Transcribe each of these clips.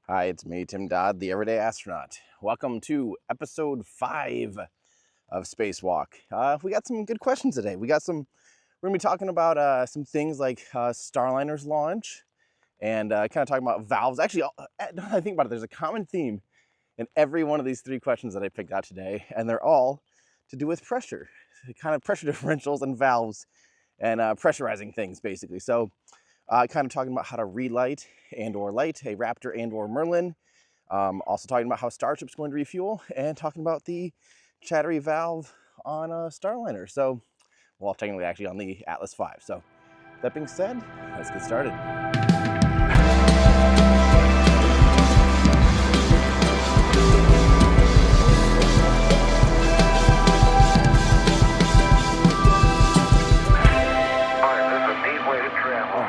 Hi, it's me, Tim Dodd, the Everyday Astronaut. Welcome to episode 5 of Spacewalk. We got some good questions today. We're gonna be talking about some things like Starliner's launch and kind of talking about valves. Actually, now that I think about it, there's a common theme in every one of these 3 questions that I picked out today, and they're all to do with pressure, kind of pressure differentials and valves and pressurizing things, basically. So kind of talking about how to relight and or light a Raptor and or Merlin. Also talking about how Starship's going to refuel and talking about the chattery valve on a Starliner. So, well, technically actually on the Atlas V. So that being said, let's get started.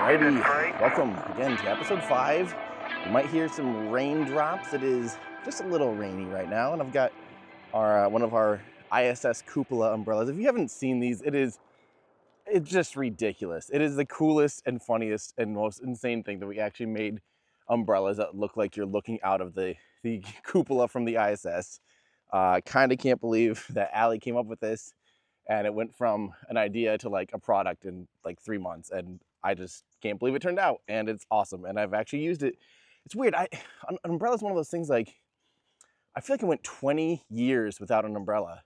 Alrighty, welcome again to episode 5. You might hear some raindrops. It is just a little rainy right now, and I've got our one of our ISS cupola umbrellas. If you haven't seen these, it's just ridiculous. It is the coolest and funniest and most insane thing that we actually made umbrellas that look like you're looking out of the cupola from the ISS. Kind of can't believe that Allie came up with this, and it went from an idea to like a product in like 3 months, and I just can't believe it turned out, and it's awesome, and I've actually used it. It's weird. An umbrella is one of those things, like, I feel like I went 20 years without an umbrella.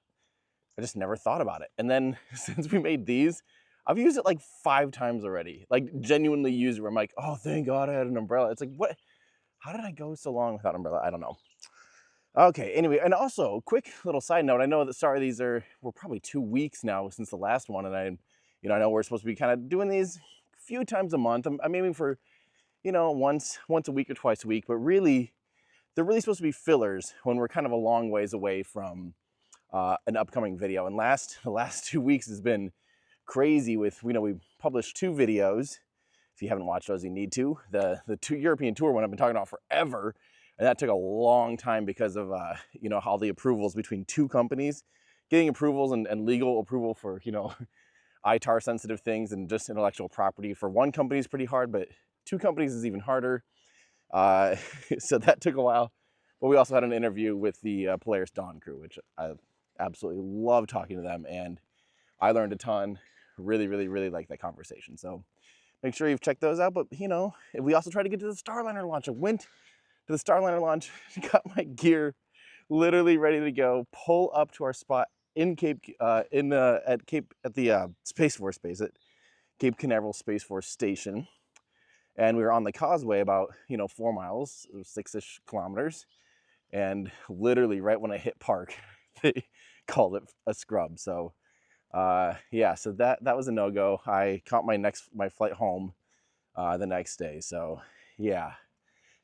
I just never thought about it. And then since we made these, I've used it like 5 times already. Like, genuinely used it where I'm like, oh, thank God I had an umbrella. It's like, what? How did I go so long without an umbrella? I don't know. Okay, anyway, and also, quick little side note. I know that we're probably 2 weeks now since the last one, and I know we're supposed to be kind of doing these a few times a month. I'm aiming for, once a week or twice a week, but really, they're really supposed to be fillers when we're kind of a long ways away from an upcoming video. And the last 2 weeks has been crazy with, we published 2 videos. If you haven't watched those, you need to. The European tour one I've been talking about forever, and that took a long time because of, all the approvals between 2 companies. Getting approvals and legal approval for, ITAR sensitive things and just intellectual property for one company is pretty hard, but 2 companies is even harder. So that took a while. But we also had an interview with the Polaris Dawn crew, which I absolutely love talking to them, and I learned a ton. Really, really, really like that conversation. So make sure you've checked those out. But, we also tried to get to the Starliner launch. I went to the Starliner launch, got my gear literally ready to go, pull up to our spot in Cape Space Force base at Cape Canaveral Space Force Station, and we were on the causeway about 4 miles, 6-ish kilometers, and literally right when I hit park, they called it a scrub. So yeah, so that was a no-go. I caught my flight home the next day. So yeah,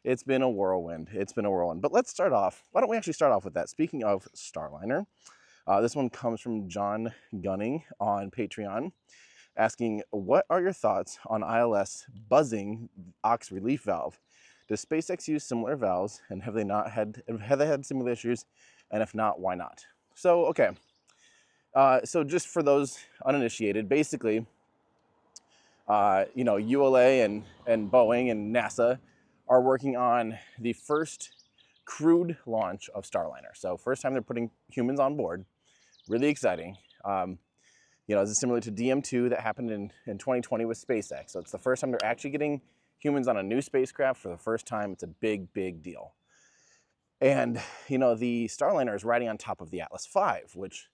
it's been a whirlwind. But let's start off. Why don't we actually start off with that? Speaking of Starliner, this one comes from John Gunning on Patreon, asking, what are your thoughts on ILS buzzing aux relief valve? Does SpaceX use similar valves, and have they had similar issues? And if not, why not? So, okay. So just for those uninitiated, basically, ULA and Boeing and NASA are working on the first crewed launch of Starliner. So first time they're putting humans on board. Really exciting. This is similar to DM2 that happened in 2020 with SpaceX. So it's the first time they're actually getting humans on a new spacecraft for the first time. It's a big, big deal. And, the Starliner is riding on top of the Atlas V, which,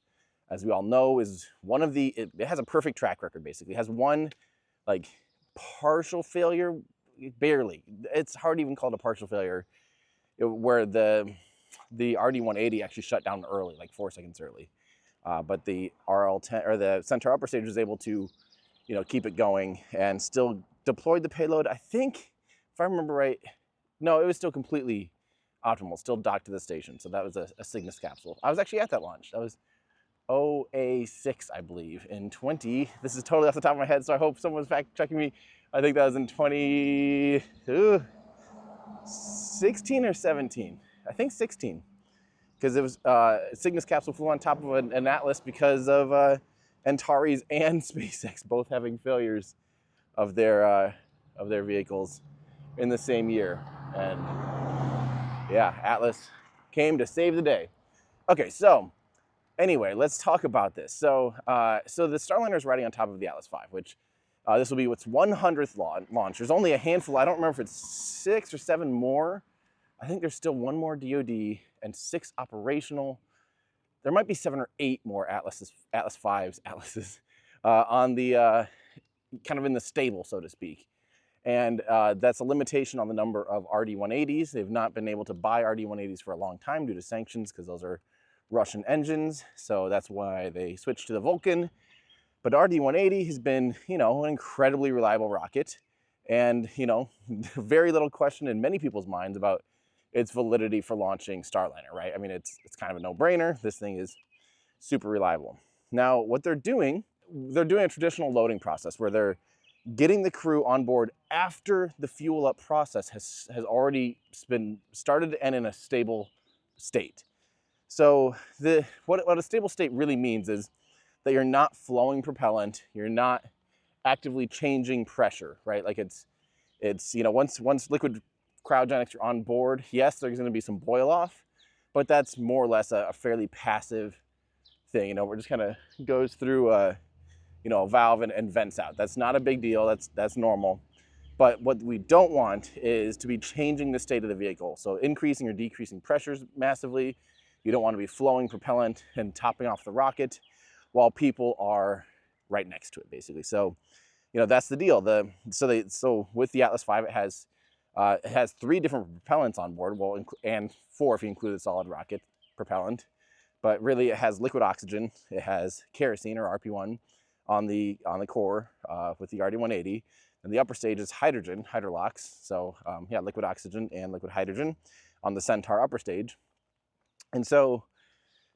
as we all know, is it has a perfect track record, basically. It has one, partial failure, barely. It's hard to even call it a partial failure, where the RD-180 actually shut down early, like 4 seconds early. But the RL-10 or the Centaur upper stage was able to, keep it going and still deployed the payload. I think, if I remember right, no, it was still completely optimal, still docked to the station. So that was a Cygnus capsule. I was actually at that launch. That was OA6, I believe, in 20. This is totally off the top of my head, so I hope someone's fact checking me. I think that was in 2016 or 17. I think 16. Because it was Cygnus capsule flew on top of an Atlas because of Antares and SpaceX both having failures of their vehicles in the same year. And Yeah, Atlas came to save the day. Okay, so anyway, let's talk about this. So the Starliner is riding on top of the Atlas V, which this will be its 100th launch. There's only a handful. I don't remember if it's 6 or 7 more. I think there's still 1 more DoD and 6 operational. There might be 7 or 8 more Atlas Vs on the kind of in the stable, so to speak. And that's a limitation on the number of RD-180s. They've not been able to buy RD-180s for a long time due to sanctions, because those are Russian engines. So that's why they switched to the Vulcan. But RD-180 has been, an incredibly reliable rocket, and, very little question in many people's minds about its validity for launching Starliner, right? I mean, it's kind of a no-brainer. This thing is super reliable. Now, what they're doing a traditional loading process where they're getting the crew on board after the fuel up process has already been started and in a stable state. So what a stable state really means is that you're not flowing propellant, you're not actively changing pressure, right? Like it's once liquid cryogenics are on board, yes, there's going to be some boil off, but that's more or less a fairly passive thing. We're just kind of goes through a valve and vents out. That's not a big deal. That's normal. But what we don't want is to be changing the state of the vehicle. So increasing or decreasing pressures massively. You don't want to be flowing propellant and topping off the rocket while people are right next to it, basically. So, that's the deal. So with the Atlas V, it has 3 different propellants on board. Well, and 4 if you include the solid rocket propellant. But really, it has liquid oxygen. It has kerosene or RP1 on the core with the RD-180. And the upper stage is hydrogen, hydrolox. So liquid oxygen and liquid hydrogen on the Centaur upper stage. And so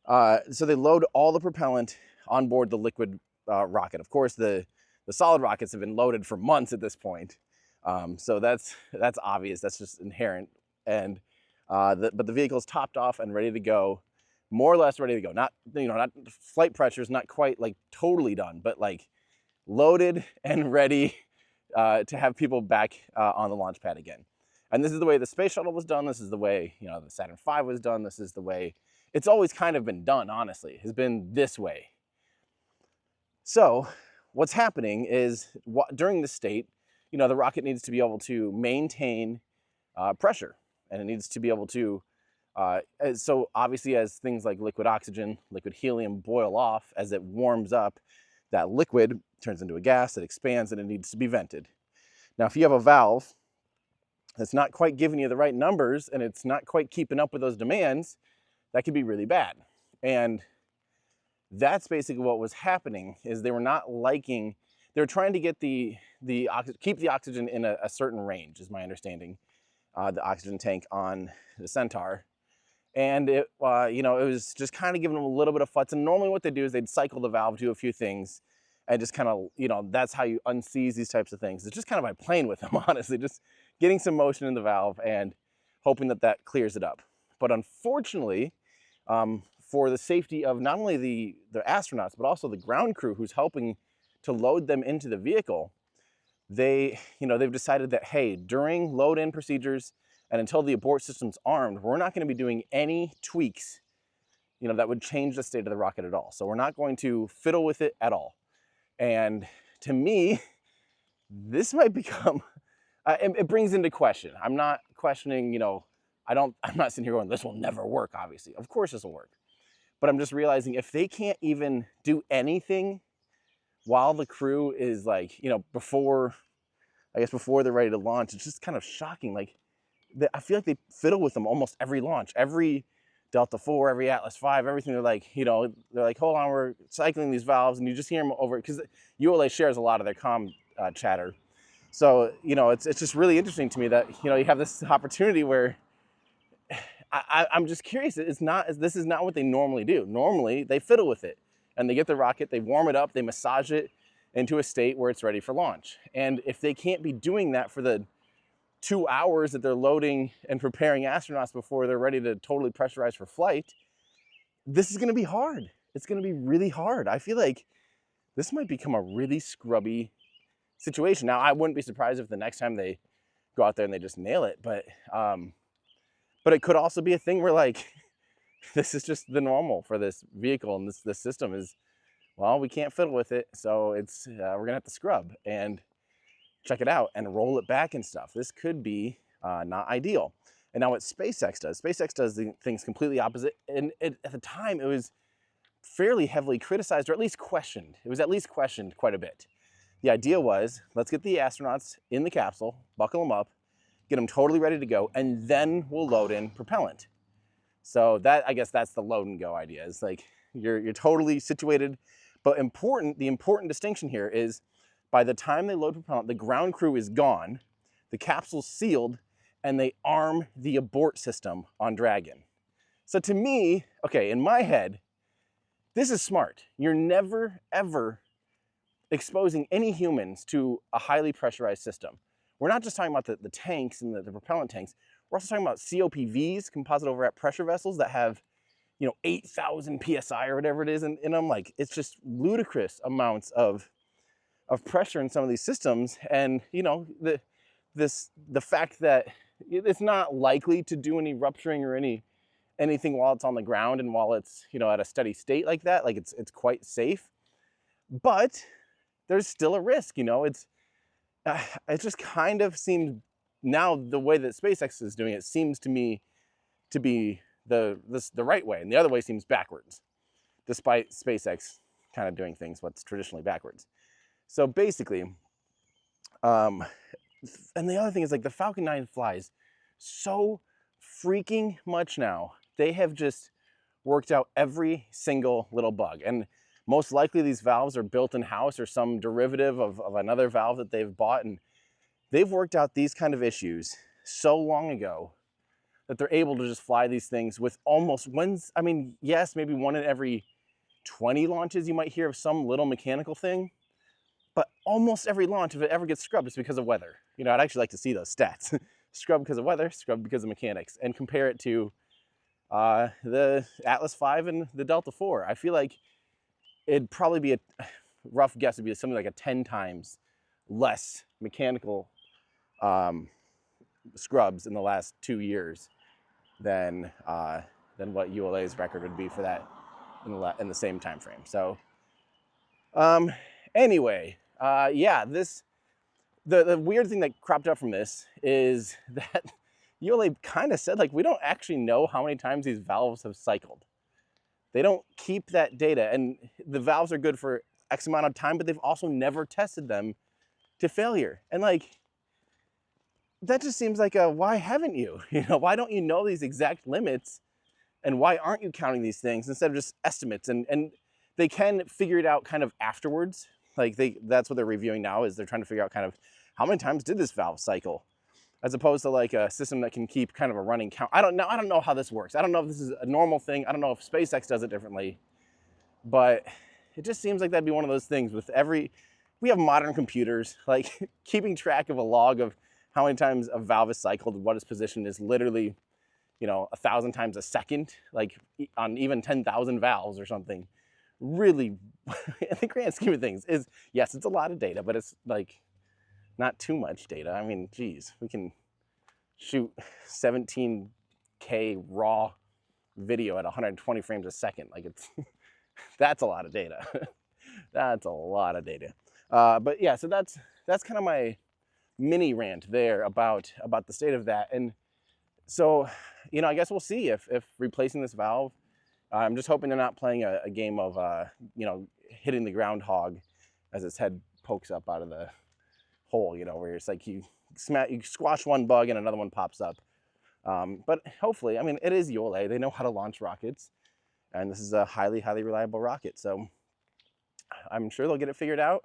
they load all the propellant on board the liquid rocket. Of course, the solid rockets have been loaded for months at this point. So that's obvious. That's just inherent. And but the vehicle's topped off and ready to go, more or less ready to go. Not flight pressures, not quite like totally done, but like loaded and ready to have people back on the launch pad again. And this is the way the space shuttle was done. This is the way the Saturn V was done. This is the way it's always kind of been done. Honestly, has been this way. So what's happening is during this state, the rocket needs to be able to maintain pressure, and it needs to be able to. So obviously, as things like liquid oxygen, liquid helium boil off, as it warms up, that liquid turns into a gas that expands and it needs to be vented. Now, if you have a valve that's not quite giving you the right numbers and it's not quite keeping up with those demands, that could be really bad. And that's basically what was happening. Is they were trying to get keep the oxygen in a certain range, is my understanding. The oxygen tank on the Centaur. And it was just kind of giving them a little bit of futz. And normally what they do is they'd cycle the valve, do a few things, and just kind of, that's how you unseize these types of things. It's just kind of by playing with them, honestly, just getting some motion in the valve and hoping that clears it up. But unfortunately, for the safety of not only the astronauts, but also the ground crew who's helping to load them into the vehicle, they've decided that, hey, during load-in procedures and until the abort system's armed, we're not going to be doing any tweaks, that would change the state of the rocket at all. So we're not going to fiddle with it at all. And to me, this might become, it brings into question. I'm not questioning, I'm not sitting here going, this will never work, obviously. Of course this will work. But I'm just realizing if they can't even do anything while the crew is before they're ready to launch, it's just kind of shocking. I feel like they fiddle with them almost every launch, every Delta IV, every Atlas V, everything. They're like, hold on, we're cycling these valves, and you just hear them over, because ULA shares a lot of their comm chatter. So, it's just really interesting to me that, you have this opportunity where I'm just curious. This is not what they normally do. Normally, they fiddle with it, and they get the rocket, they warm it up, they massage it into a state where it's ready for launch. And if they can't be doing that for the 2 hours that they're loading and preparing astronauts before they're ready to totally pressurize for flight, this is going to be hard. It's going to be really hard. I feel like this might become a really scrubby situation. Now, I wouldn't be surprised if the next time they go out there and they just nail it, but But it could also be a thing where like, this is just the normal for this vehicle, and this system is, well, we can't fiddle with it, so it's we're gonna have to scrub and check it out and roll it back and stuff. This could be not ideal. And now what SpaceX does the things completely opposite. And at the time, it was fairly heavily criticized, or at least questioned. It was at least questioned quite a bit. The idea was, let's get the astronauts in the capsule, buckle them up, get them totally ready to go, and then we'll load in propellant. So that, I guess that's the load and go idea. It's like you're totally situated. But the important distinction here is, by the time they load propellant, the ground crew is gone, the capsule's sealed, and they arm the abort system on Dragon. So to me, okay, in my head, this is smart. You're never, ever exposing any humans to a highly pressurized system. We're not just talking about the tanks and the propellant tanks. We're also talking about COPVs, composite overwrapped pressure vessels, that have, 8,000 PSI or whatever it is in them. Like, it's just ludicrous amounts of pressure in some of these systems. And, the fact that it's not likely to do any rupturing or anything while it's on the ground, and while it's, at a steady state like that, like it's quite safe. But there's still a risk, it just kind of seems, now the way that SpaceX is doing it seems to me to be the right way, and the other way seems backwards, despite SpaceX kind of doing things what's traditionally backwards. So basically, and the other thing is, like, the Falcon 9 flies so freaking much now. They have just worked out every single little bug, and most likely these valves are built in-house or some derivative of another valve that they've bought, and they've worked out these kind of issues so long ago that they're able to just fly these things with almost, yes, maybe one in every 20 launches you might hear of some little mechanical thing, but almost every launch, if it ever gets scrubbed, it's because of weather. I'd actually like to see those stats. Scrubbed because of weather, scrubbed because of mechanics, and compare it to the Atlas V and the Delta IV. I feel like it'd probably be a rough guess, would be something like a 10 times less mechanical scrubs in the last 2 years than what ULA's record would be for that in the same time frame. So anyway, yeah, the weird thing that cropped up from this is that ULA kind of said, like, we don't actually know how many times these valves have cycled. They don't keep that data, and the valves are good for X amount of time, but they've also never tested them to failure. And like, that just seems like why haven't you? Why don't you know these exact limits, and why aren't you counting these things instead of just estimates? And they can figure it out kind of afterwards. Like, that's what they're reviewing now, is they're trying to figure out kind of how many times did this valve cycle, as opposed to like a system that can keep kind of a running count. I don't know how this works. I don't know if this is a normal thing. I don't know if SpaceX does it differently, but it just seems like that'd be one of those things with we have modern computers, like keeping track of a log of how many times a valve is cycled and what its position is literally, 1,000 times a second, like on even 10,000 valves or something. Really, in the grand scheme of things, is, yes, it's a lot of data, but it's like not too much data. I mean, geez, we can shoot 17K raw video at 120 frames a second. Like, that's a lot of data. That's a lot of data. But yeah, so that's kind of my mini rant there about the state of that. And so, I guess we'll see if replacing this valve, I'm just hoping they're not playing a game of, hitting the groundhog as its head pokes up out of the hole, where it's like you squash one bug and another one pops up. But hopefully, it is ULA. They know how to launch rockets, and this is a highly, highly reliable rocket. So I'm sure they'll get it figured out,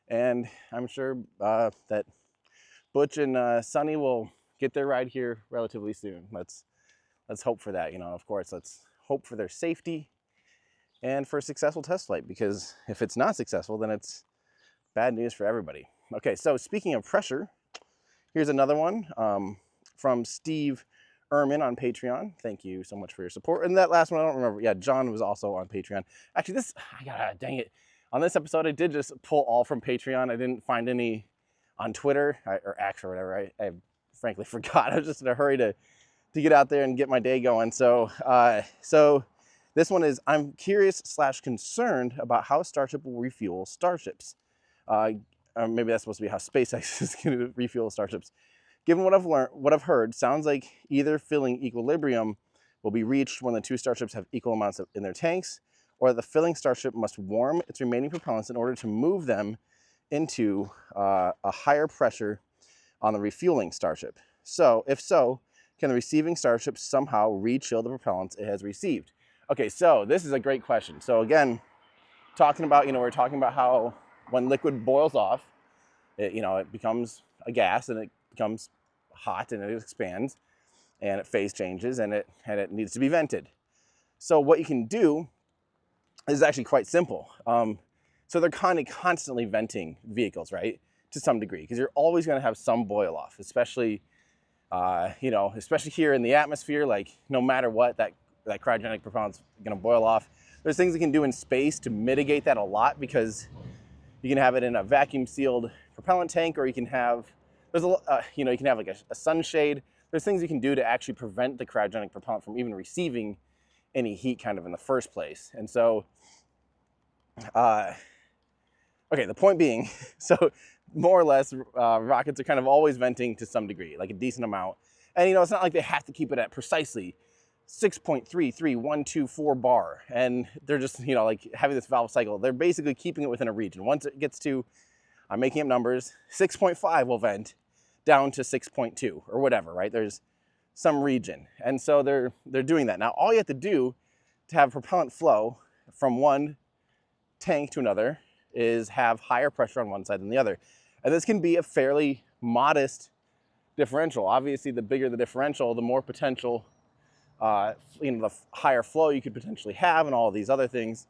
and I'm sure that Butch and Sonny will get their ride here relatively soon. Let's hope for that. Of course, let's hope for their safety and for a successful test flight, because if it's not successful, then it's bad news for everybody. Okay, so speaking of pressure, here's another one from Steve Ehrman on Patreon. Thank you so much for your support. And that last one, I don't remember. Yeah, John was also on Patreon. Actually, dang it. On this episode, I did just pull all from Patreon. I didn't find any on Twitter or X or whatever. I frankly forgot. I was just in a hurry to to get out there and get my day going. So, so this one is, I'm curious / concerned about how Starship will refuel starships. Or maybe that's supposed to be how SpaceX is going to refuel starships. Given what I've learned, what I've heard, sounds like either filling equilibrium will be reached when the two starships have equal amounts in their tanks, or the filling starship must warm its remaining propellants in order to move them into a higher pressure on the refueling starship. So, if so, can the receiving starship somehow re-chill the propellants it has received? Okay, so this is a great question. So again, talking about, we're talking about how when liquid boils off, it becomes a gas and it becomes hot and it expands and it phase changes and it needs to be vented. So what you can do is actually quite simple. So they're kind of constantly venting vehicles, right? To some degree, because you're always going to have some boil off, especially, especially here in the atmosphere. Like no matter what, that cryogenic propellant's going to boil off. There's things you can do in space to mitigate that a lot, because you can have it in a vacuum sealed propellant tank, or you can have, you can have like a sunshade. There's things you can do to actually prevent the cryogenic propellant from even receiving any heat kind of in the first place. And so, okay, the point being, so more or less, rockets are kind of always venting to some degree, like a decent amount. And, it's not like they have to keep it at precisely 6.33124 bar. And they're just, like having this valve cycle. They're basically keeping it within a region. Once it gets to, I'm making up numbers, 6.5 will vent down to 6.2 or whatever, right? There's some region. And so they're doing that. Now, all you have to do to have propellant flow from one tank to another is have higher pressure on one side than the other. And this can be a fairly modest differential. Obviously, the bigger the differential, the more potential, the higher flow you could potentially have and all of these other things.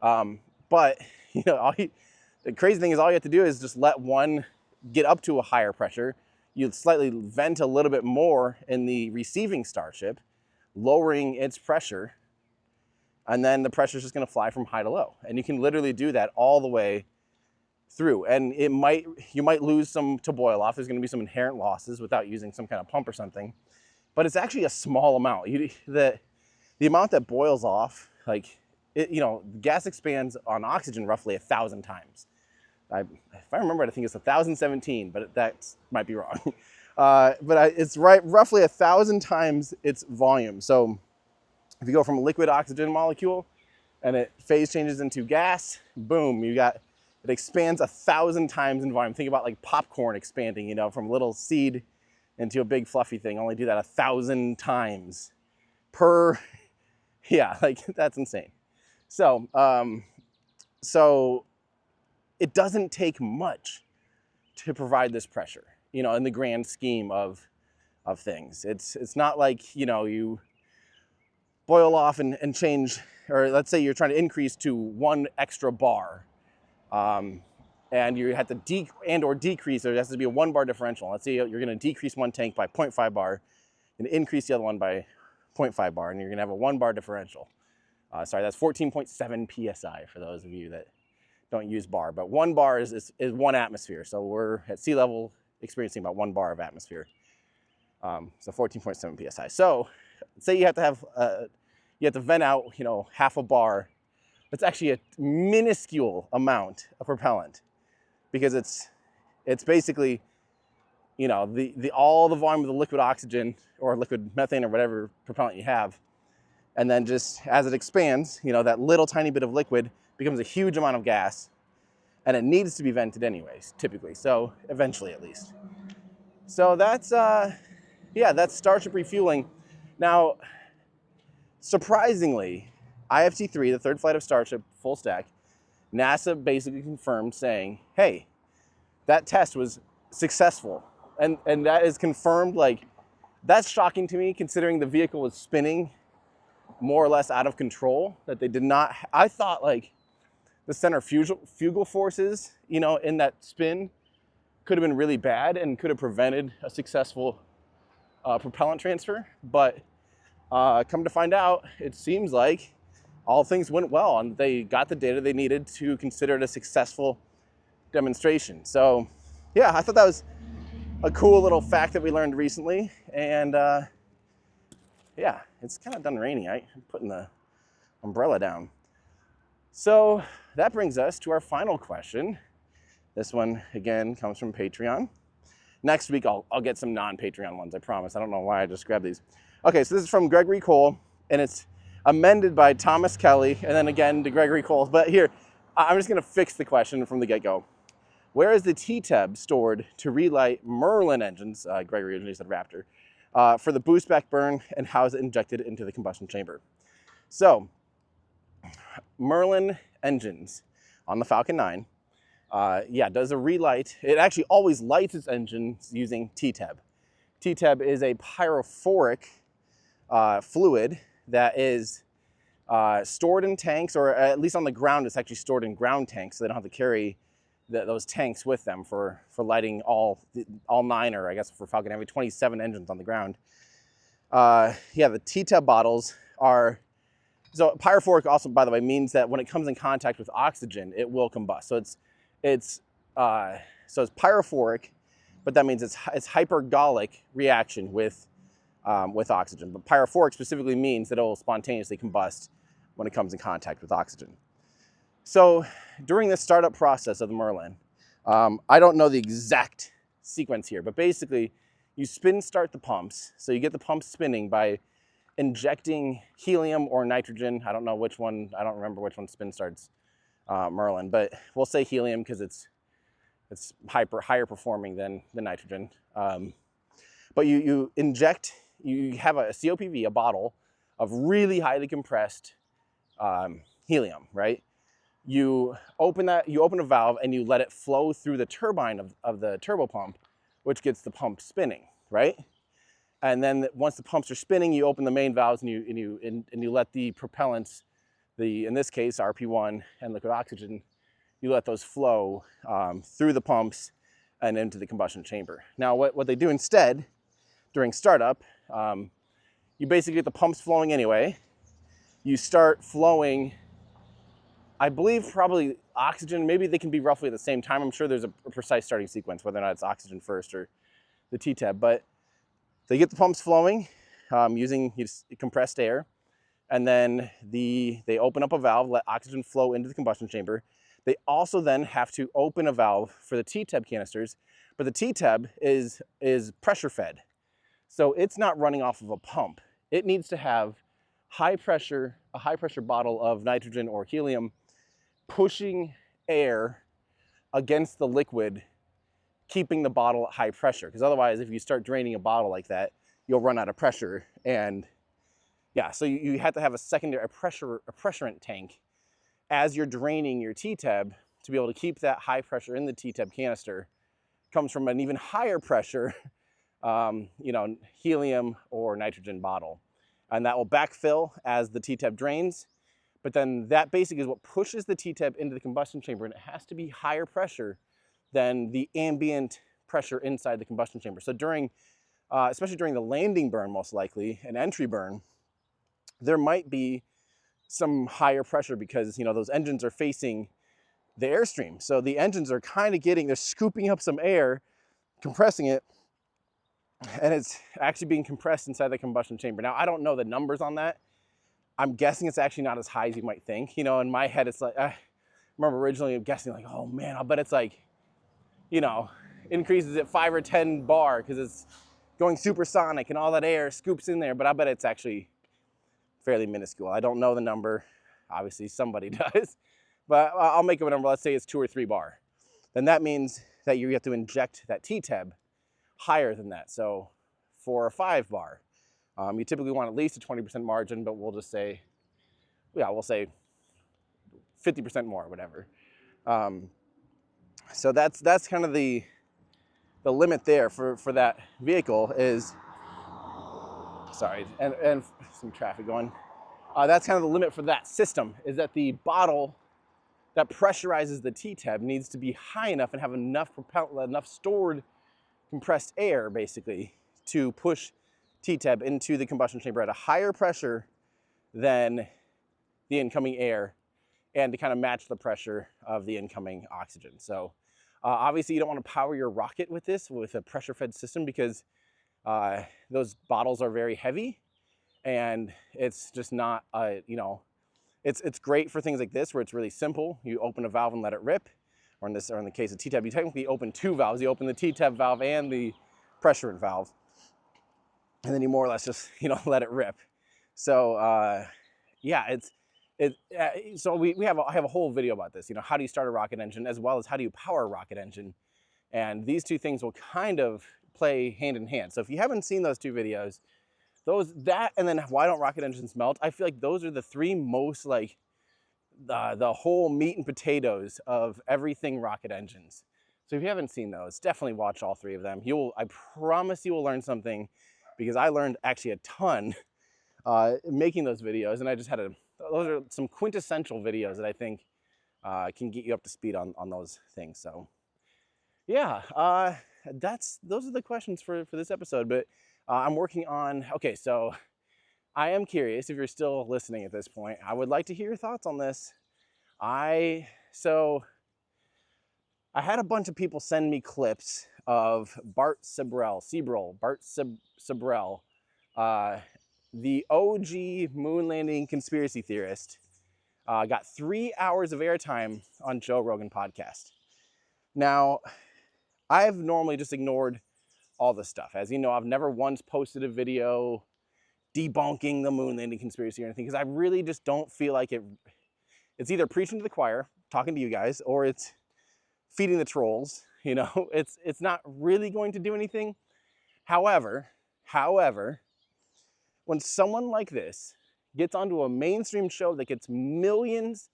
But, the crazy thing is all you have to do is just let one get up to a higher pressure. You slightly vent a little bit more in the receiving starship, lowering its pressure, and then the pressure is just going to fly from high to low. And you can literally do that all the way through. And you might lose some to boil off. There's going to be some inherent losses without using some kind of pump or something. But it's actually a small amount. The amount that boils off, gas expands on oxygen roughly 1,000 times. If I remember it, I think it's 1,017, but that might be wrong. It's roughly 1,000 times its volume. So if you go from a liquid oxygen molecule and it phase changes into gas, boom, it expands 1,000 times in volume. Think about like popcorn expanding, from a little seed into a big fluffy thing. Only do that 1,000 times per, that's insane. So, it doesn't take much to provide this pressure, in the grand scheme of things. It's not like, you boil off and change, or let's say you're trying to increase to 1 extra bar, and you have to or decrease. There has to be a 1 bar differential. Let's say you're going to decrease one tank by 0.5 bar and increase the other one by 0.5 bar, and you're going to have a 1 bar differential. Sorry, that's 14.7 psi for those of you that don't use bar, but 1 bar is 1 atmosphere. So we're at sea level experiencing about 1 bar of atmosphere. So 14.7 psi. So say you have to vent out, half a bar. That's actually a minuscule amount of propellant, because it's basically, all the volume of the liquid oxygen or liquid methane or whatever propellant you have. And then just as it expands, that little tiny bit of liquid becomes a huge amount of gas, and it needs to be vented anyways, typically. So eventually, at least. So that's Starship refueling. Now, surprisingly, IFT-3, the third flight of Starship, full stack, NASA basically confirmed saying, hey, that test was successful. And that is confirmed. That's shocking to me, considering the vehicle was spinning more or less out of control, that they did not. I thought the centrifugal forces, in that spin could have been really bad and could have prevented a successful propellant transfer. But come to find out, it seems like all things went well and they got the data they needed to consider it a successful demonstration. So yeah, I thought that was a cool little fact that we learned recently. And yeah, it's kind of done raining. I'm putting the umbrella down. So that brings us to our final question. This one, again, comes from Patreon. Next week, I'll get some non-Patreon ones, I promise. I don't know why I just grabbed these. Okay, so this is from Gregory Cole, and it's amended by Thomas Kelly, and then again to Gregory Cole. But here, I'm just going to fix the question from the get-go. Where is the TEA-TEB stored to relight Merlin engines, Gregory originally said Raptor, for the boost back burn, and how is it injected into the combustion chamber? So, Merlin engines on the Falcon 9, does a relight. It actually always lights its engines using TEA-TEB. TEA-TEB is a pyrophoric fluid that is stored in tanks, or at least on the ground, it's actually stored in ground tanks, so they don't have to carry those tanks with them for lighting all 9, or I guess for Falcon Heavy, 27 engines on the ground. The TEA-TEB bottles are, so pyrophoric also, by the way, means that when it comes in contact with oxygen, it will combust. So it's pyrophoric, but that means it's hypergolic reaction with oxygen. But pyrophoric specifically means that it will spontaneously combust when it comes in contact with oxygen. So during this startup process of the Merlin, I don't know the exact sequence here, but basically you start the pumps. So you get the pumps spinning by injecting helium or nitrogen. I don't know which one, I don't remember which one spin starts Merlin, but we'll say helium because it's higher performing than the nitrogen. But you inject, you have a COPV, a bottle of really highly compressed helium, right? You open a valve and you let it flow through the turbine of the turbo pump, which gets the pump spinning, right? And then once the pumps are spinning, you open the main valves and you let the propellants, in this case RP1 and liquid oxygen, you let those flow through the pumps and into the combustion chamber. Now what they do instead during startup, you basically get the pumps flowing anyway. You start flowing, I believe probably oxygen, maybe they can be roughly at the same time. I'm sure there's a precise starting sequence, whether or not it's oxygen first or the TEA-TEB, but they get the pumps flowing using compressed air, and then they open up a valve, let oxygen flow into the combustion chamber. They also then have to open a valve for the TEA-TEB canisters, but the TEA-TEB is pressure fed. So it's not running off of a pump. It needs to have a high pressure bottle of nitrogen or helium pushing air against the liquid, keeping the bottle at high pressure. Because otherwise, if you start draining a bottle like that, you'll run out of pressure. And yeah, so you have to have a secondary, a pressurant tank as you're draining your TEA-TEB to be able to keep that high pressure in the TEA-TEB canister. Comes from an even higher pressure, helium or nitrogen bottle. And that will backfill as the TEA-TEB drains. But then that basically is what pushes the TEA-TEB into the combustion chamber, and it has to be higher pressure than the ambient pressure inside the combustion chamber. So especially during the landing burn, most likely, an entry burn, there might be some higher pressure because those engines are facing the airstream. So the engines are kind of they're scooping up some air, compressing it, and it's actually being compressed inside the combustion chamber. Now, I don't know the numbers on that. I'm guessing it's actually not as high as you might think. In my head, it's like, I remember originally guessing like, oh man, I'll bet it's like, increases at 5 or 10 bar because it's going supersonic and all that air scoops in there, but I bet it's actually fairly minuscule. I don't know the number. Obviously, somebody does. But I'll make up a number. Let's say it's 2 or 3 bar. Then that means that you have to inject that TEA-TEB higher than that. So 4 or 5 bar. You typically want at least a 20% margin, but we'll just say, we'll say 50% more, whatever. So that's kind of the limit there for that vehicle is, sorry, and some traffic going. That's kind of the limit for that system, is that the bottle that pressurizes the TEA-TEB needs to be high enough and have enough stored compressed air, basically, to push TEA-TEB into the combustion chamber at a higher pressure than the incoming air, and to kind of match the pressure of the incoming oxygen. So obviously you don't want to power your rocket with a pressure-fed system because those bottles are very heavy, And it's just not, you know, it's great for things like this where it's really simple. You open a valve and let it rip. Or in the case of TEA-TEB, you technically open two valves. You open the TEA-TEB valve and the pressure valve. And then you more or less just, you know, let it rip. So yeah, so I have a whole video about this, you know, how do you start a rocket engine as well as how do you power a rocket engine? And these two things will kind of play hand in hand. So if you haven't seen those two videos, and then why don't rocket engines melt? I feel like those are the three most like the whole meat and potatoes of everything rocket engines. So if you haven't seen those, definitely watch all three of them. I promise you will learn something, because I learned actually a ton making those videos, and I just had those are some quintessential videos that I think can get you up to speed on those things. So yeah, those are the questions for this episode. But I'm working on, okay, so I am curious if you're still listening at this point. I would like to hear your thoughts on this. So I had a bunch of people send me clips of Bart Sibrel, the OG moon landing conspiracy theorist. Got 3 hours of airtime on Joe Rogan podcast. Now, I've normally just ignored all this stuff. As you know, I've never once posted a video debunking the moon landing conspiracy or anything, because I really just don't feel like it's either preaching to the choir, talking to you guys, or it's feeding the trolls. You know, it's not really going to do anything. However, when someone like this gets onto a mainstream show that gets millions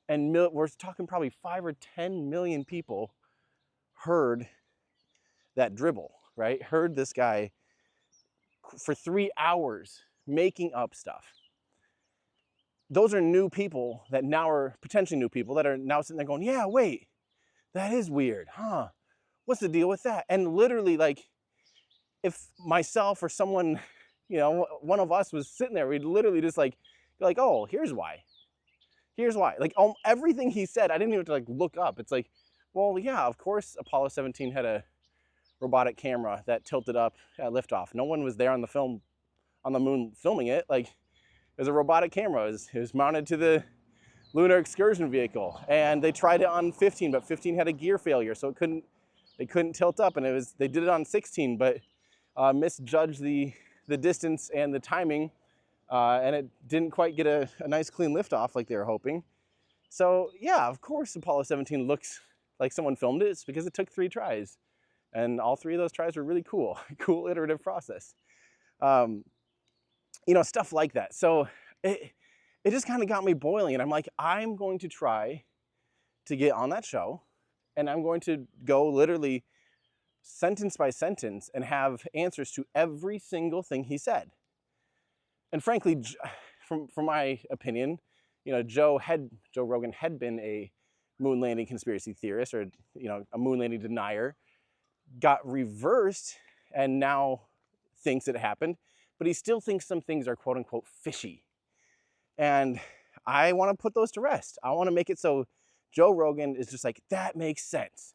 and we're talking probably 5 or 10 million people heard that dribble, right? Heard this guy for 3 hours making up stuff. Those are new people that now are potentially new people that are now sitting there going, yeah, wait, that is weird, huh? What's the deal with that? And literally, like, if myself or someone, you know, one of us was sitting there, we'd literally just like, be like, oh, here's why. Like, everything he said, I didn't even have to like look up. It's like, well, yeah, of course Apollo 17 had a robotic camera that tilted up at liftoff. No one was there on the moon filming it. Like, it was a robotic camera. It was mounted to the lunar excursion vehicle, and they tried it on 15, but 15 had a gear failure, so they couldn't tilt up, and they did it on 16, but misjudged the distance and the timing, and it didn't quite get a nice clean liftoff like they were hoping. So yeah, of course Apollo 17 looks like someone filmed it. It's because it took 3 tries, and all 3 of those tries were really cool. Cool iterative process. You know, stuff like that. So it just kind of got me boiling, and I'm like, I'm going to try to get on that show, and I'm going to go literally sentence by sentence and have answers to every single thing he said. And frankly, from my opinion, you know, Joe Rogan had been a moon landing conspiracy theorist, or, you know, a moon landing denier, got reversed and now thinks it happened, but he still thinks some things are quote unquote fishy. And I want to put those to rest. I want to make it so Joe Rogan is just like, that makes sense.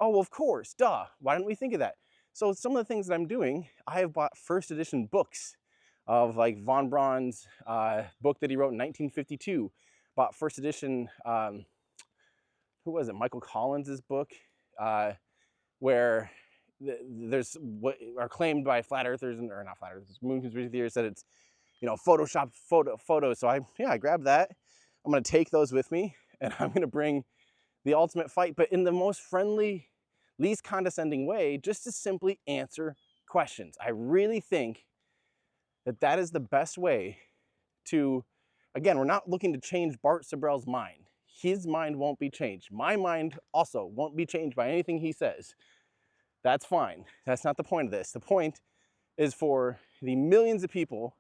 Oh, well, of course, duh. Why didn't we think of that? So some of the things that I'm doing, I have bought first edition books of like von Braun's book that he wrote in 1952. Bought first edition, who was it? Michael Collins' book, where there's what are claimed by flat earthers, or not flat earthers, moon conspiracy theorists, that it's, you know, photoshopped photos. So I grabbed that. I'm going to take those with me, and I'm going to bring the ultimate fight, but in the most friendly, least condescending way, just to simply answer questions. I really think that is the best way to, again, we're not looking to change Bart Sibrel's mind. His mind won't be changed. My mind also won't be changed by anything he says. That's fine. That's not the point of this. The point is for the millions of people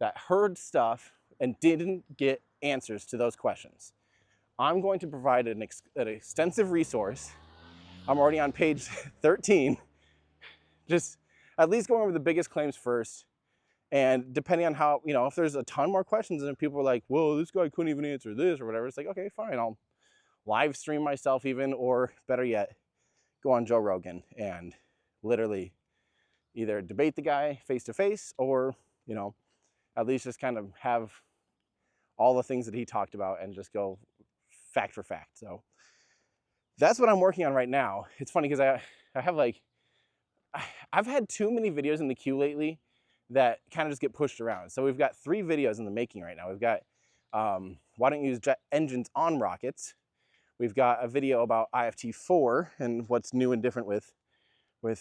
that heard stuff and didn't get answers to those questions. I'm going to provide an extensive resource. I'm already on page 13. Just at least going over the biggest claims first. And depending on how, you know, if there's a ton more questions and people are like, whoa, this guy couldn't even answer this or whatever, it's like, okay, fine. I'll live stream myself even, or better yet, go on Joe Rogan and literally either debate the guy face to face, or, you know, at least just kind of have all the things that he talked about and just go fact for fact. So that's what I'm working on right now. It's funny because I have like, I've had too many videos in the queue lately that kind of just get pushed around. So we've got 3 videos in the making right now. We've got why don't you use jet engines on rockets. We've got a video about IFT4 and what's new and different with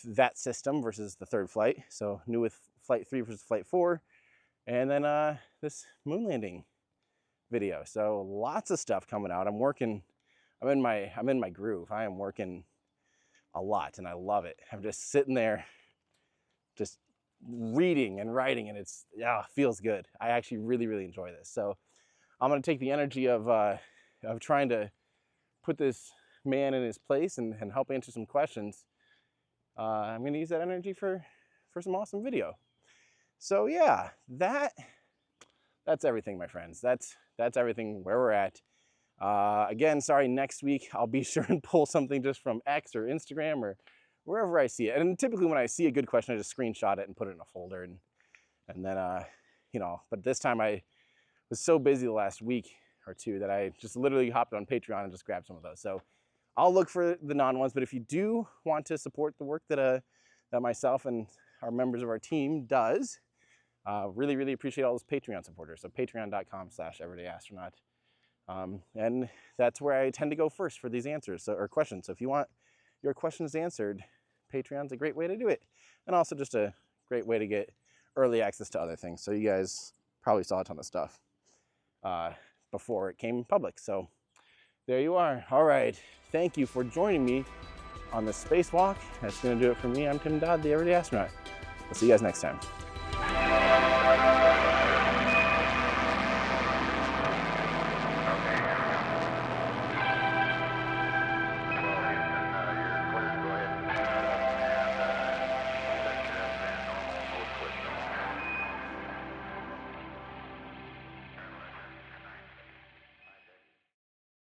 that system versus the 3rd flight. So new with flight 3 versus flight 4. And then this moon landing video. So lots of stuff coming out. I'm in my groove. I am working a lot and I love it. I'm just sitting there just reading and writing, and it's feels good. I actually really enjoy this. So I'm going to take the energy of trying to put this man in his place and help answer some questions. I'm going to use that energy for some awesome video. So yeah, that's everything, my friends. That's everything where we're at. Again, sorry, next week I'll be sure and pull something just from X or Instagram or wherever I see it. And typically when I see a good question, I just screenshot it and put it in a folder. And then, but this time I was so busy the last week or 2 that I just literally hopped on Patreon and just grabbed some of those. So I'll look for the non-ones, but if you do want to support the work that myself and our members of our team does, really appreciate all those Patreon supporters. So patreon.com/everydayastronaut. And that's where I tend to go first for these answers or questions. So if you want your questions answered, Patreon's a great way to do it. And also just a great way to get early access to other things. So you guys probably saw a ton of stuff before it came public. So there you are. All right. Thank you for joining me on this spacewalk. That's going to do it for me. I'm Tim Dodd, the Everyday Astronaut. We'll see you guys next time.